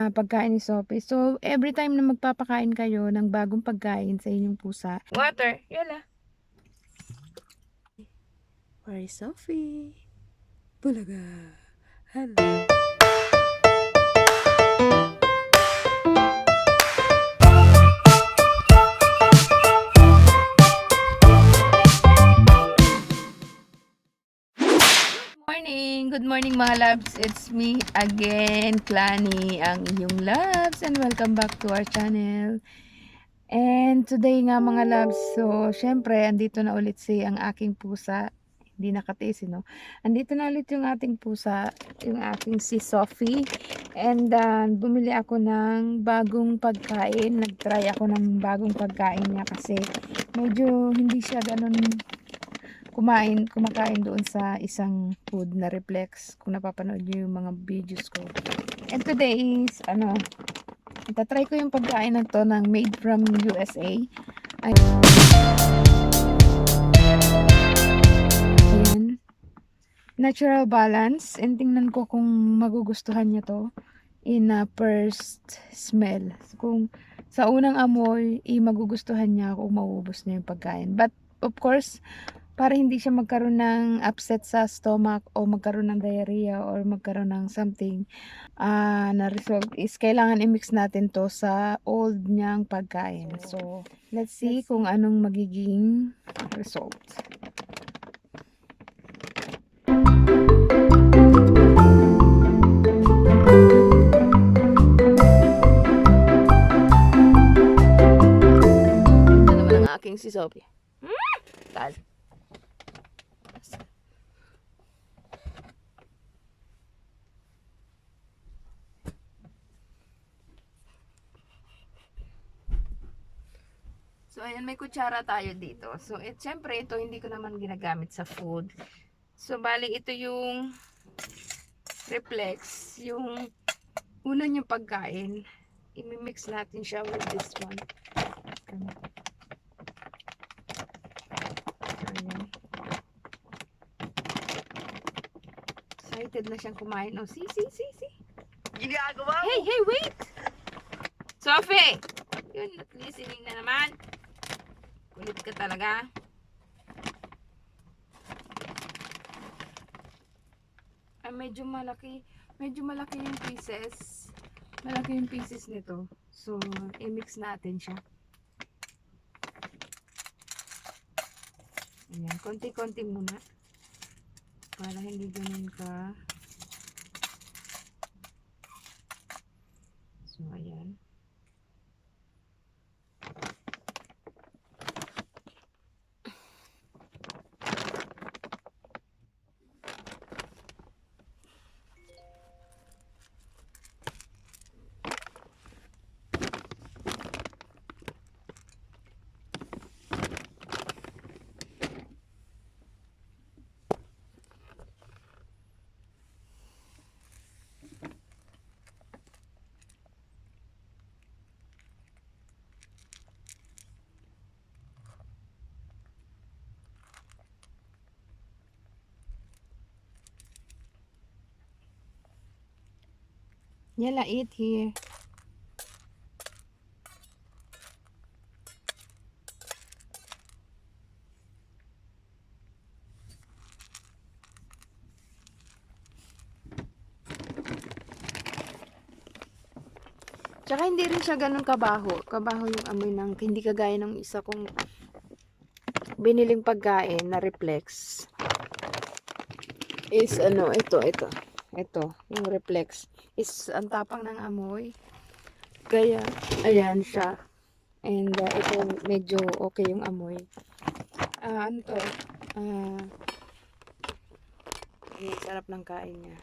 Pagkain ni Sophie. So, every time na magpapakain kayo ng bagong pagkain sa inyong pusa. Water, yala. Where is Sophie? Bulaga. Hello. Good morning mga loves. It's me again, Clani, ang inyong loves, and welcome back to our channel. And today nga mga loves, so syempre andito na ulit ang aking pusa. Hindi nakatiis, no? Andito na ulit yung ating pusa, yung aking si Sophie. And bumili ako ng bagong pagkain. Nagtry ako ng bagong pagkain niya kasi medyo hindi siya ganun kumakain doon sa isang food na Reflex, kung napapanood niyo yung mga videos ko. And today is itatry ko yung pagkain na to ng made from USA. Ayan, natural balance, and tingnan ko kung magugustuhan niya to in a first smell. Kung sa unang amoy magugustuhan niya kung maubos niya yung pagkain. But of course, para hindi siya magkaroon ng upset sa stomach o magkaroon ng diarrhea or magkaroon ng something na result, is kailangan i-mix natin to sa old niyang pagkain. So, let's see kung anong magiging result. Ito naman ang aking si Sophie. Tal. So, ayan, may kutsara tayo dito. So, syempre, ito hindi ko naman ginagamit sa food. So, bali, ito yung Reflex, yung una niyang pagkain. I-mix natin siya with this one. Ayan. Excited na siyang kumain. Oh, see. Ginagawa mo? Hey, wait! Sophie! Yun, not listening na naman. Kulit ka talaga. Ay, medyo malaki yung pieces. Malaki yung pieces nito. So, i-mix natin siya. Ayan, konti-konti muna. Para hindi ganun ka. So, ayan. Yala, eat here. Tsaka hindi rin siya ganun kabaho. Kabaho yung amoy ng, hindi kagaya ng isa kong biniling pagkain na Reflex. Is ito, yung Reflex is ang tapang ng amoy. Kaya, ayan siya. And ito, medyo okay yung amoy. Ano to? Sarap ng kain niya.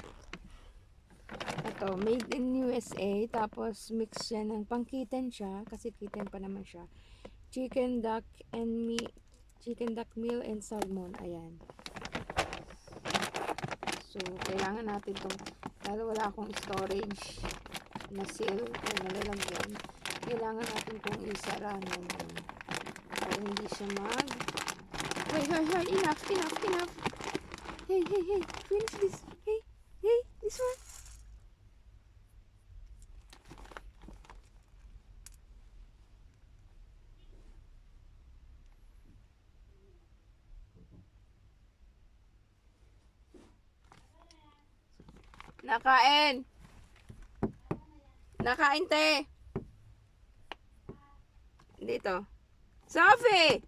Ito, made in USA. Tapos, mix siya ng pang kitten siya. Kasi kitten pa naman siya. Chicken, duck, and meat. Chicken, duck meal, and salmon. Ayan. So, kailangan natin itong, lalo wala akong storage na seal o nalalagyan. Kailangan natin itong isara naman para hindi siya mag... Hey, enough. Hey, finish this. Hey, this one. Nakain. Nakain, te. Dito. Sophie!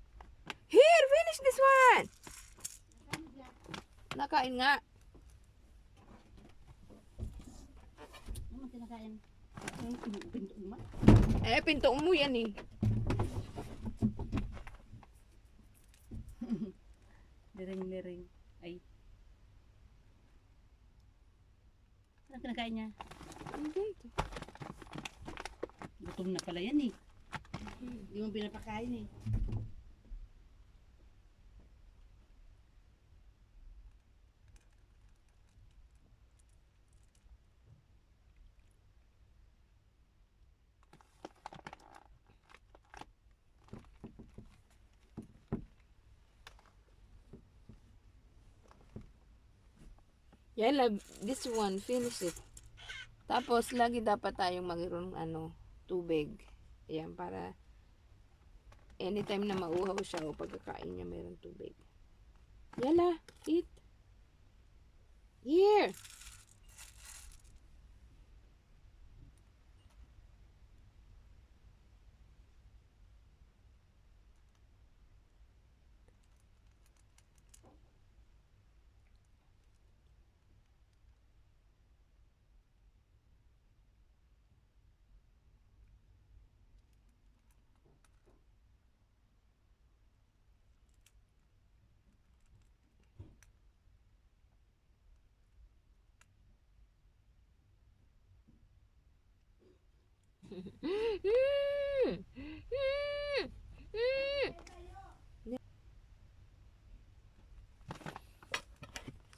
Here, finish this one. Nakain nga. Ano kinakain? Pinto mo yan eh. Liring-liring. Ay. Ano kinakain niya? Gutom na pala yan eh. Hindi mo pinapakain eh. Yan lang, this one, finish it. Tapos, lagi dapat tayong magkaroon tubig. Ayan, para anytime na mauhaw siya o pagkakain niya, mayroong tubig. Yala, eat. Here.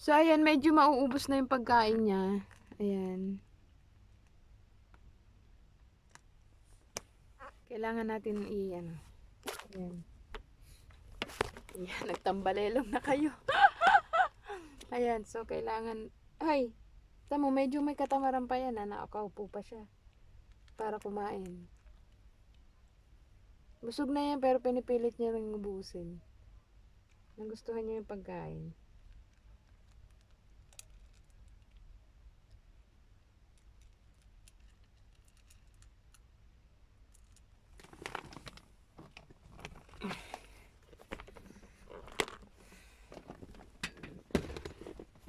So, ayan, medyo mauubos na yung pagkain niya. Ayan. Kailangan natin Ayan. Ayan, nagtambalelong na kayo. Ayan, so kailangan, tamo, medyo may katamaran pa yan, nakaupo pa siya. Para kumain. Busog na yan, pero pinipilit niya rin ubusin. Nagustuhan niya yung pagkain.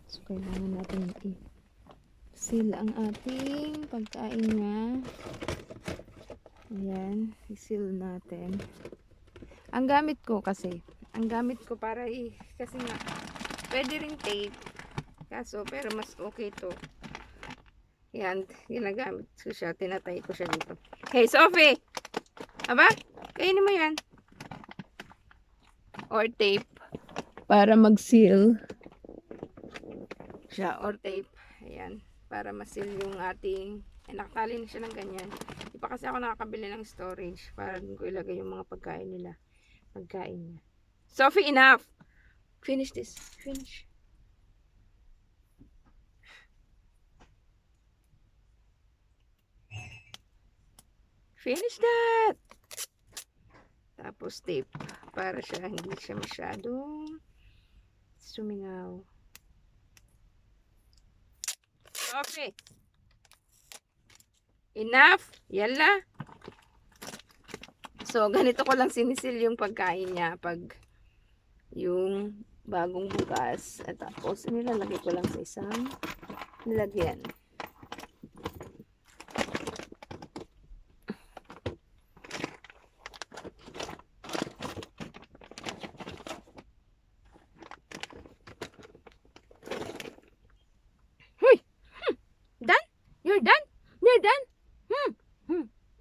So, kailangan natin i-seal ang ating pagkain niya. Ayan, i-seal natin. Ang gamit ko para kasi nga, pwede ring tape. Kaso, pero mas okay to. Yan, ginagamit ko siya, tinatay ko siya dito. Hey, Sophie! Aba, kainin mo yan. Or tape, para mag-seal siya, or tape. Ayan, para ma-seal yung ating, nakatali na siya ng ganyan. Di pa kasi ako nakakabili ng storage para din ko ilagay yung mga pagkain nila. Pagkain niya. Sophie, enough! Finish this. Finish. Finish that! Tapos tape para siya hindi siya masyadong sumingaw. Okay. Enough! Yala! So, ganito ko lang sinisil yung pagkain niya pag yung bagong bukas. At tapos, nilalagay ko lang sa isang nilagyan. Done? You're done? You're done?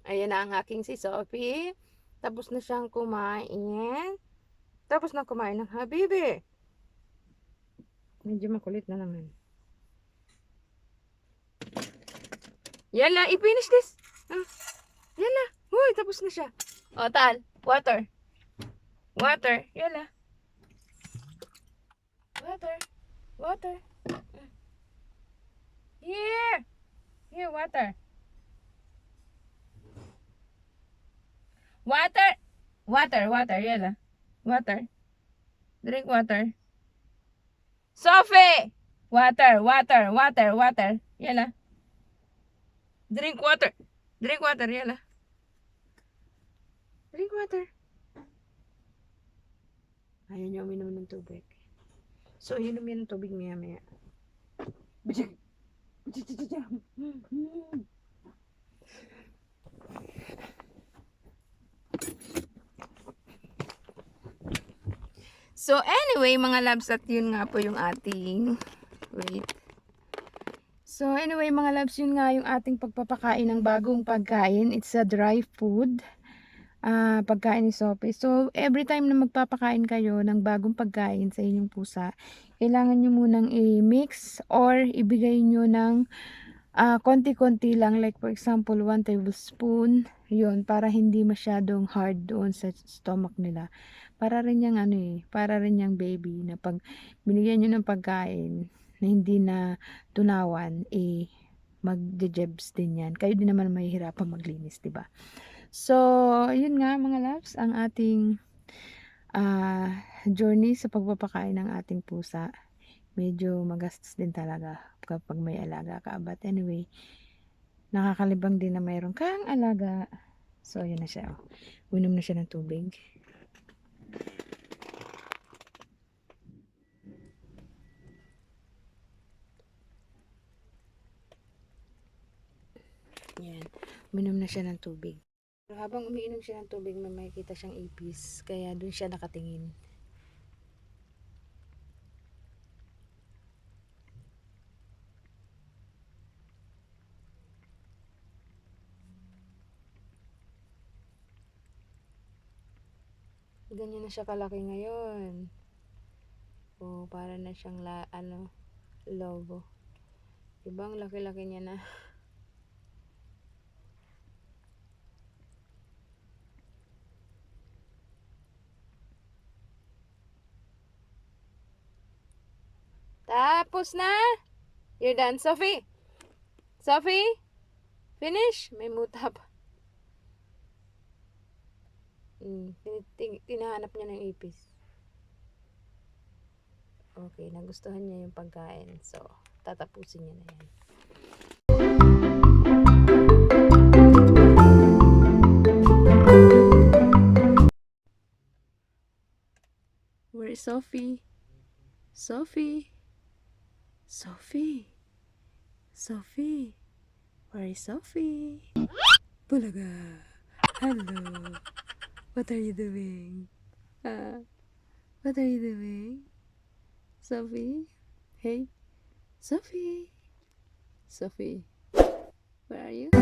Ayan na ang aking si Sophie. Tapos na siyang kumain. Tapos na kumain ng habibi. Medyo makulit na naman. Yala, i-finish this. Yala. Uy, tapos na siya. O, Tal. Water. Water. Yala. Water. Water. Here. Here, water. Water. Water, water. Yala. Water. Drink water. Sophie! Water, water, water, water. Yala. Drink water. Drink water, Yala. Drink water. Ayaw niya uminom ng tubig. So, inom yan ng tubig maya-maya. Bijig! So, anyway, mga loves, at yun nga po yung ating... Wait. So, anyway, mga loves, yun nga yung ating pagpapakain ng bagong pagkain. It's a dry food. Pagkain ni Sophie. So, every time na magpapakain kayo ng bagong pagkain sa inyong pusa, kailangan nyo munang i-mix or ibigay nyo ng konti-konti lang. Like, for example, 1 tablespoon. Yun, para hindi masyadong hard doon sa stomach nila. Para rin yung para rin yung baby na pag binigyan nyo ng pagkain na hindi na tunawan, mag-jebs din yan. Kayo din naman mahihirapan maglinis, diba? So, yun nga mga loves, ang ating journey sa pagpapakain ng ating pusa. Medyo magastos din talaga kapag may alaga ka. But anyway, nakakalibang din na mayroon kang alaga. So, yun na siya. Uminom na siya ng tubig. Yan. Uminom na siya ng tubig. So, habang umiinom siya ng tubig, may makikita siyang ipis. Kaya dun siya nakatingin. Ganyan na siya kalaki ngayon. O, para na siyang lobo. Diba ang laki-laki niya na? Tapos na? You're done, Sophie? Sophie? Finish? May muta pa. Tinahanap niya ng ipis. Okay, nagustuhan niya yung pagkain. So, tatapusin niya na yan. Where is Sophie? Sophie? Sophie? Sophie? Where is Sophie? Bulaga! Hello! What are you doing? What are you doing? Sophie? Hey? Sophie? Sophie? Where are you?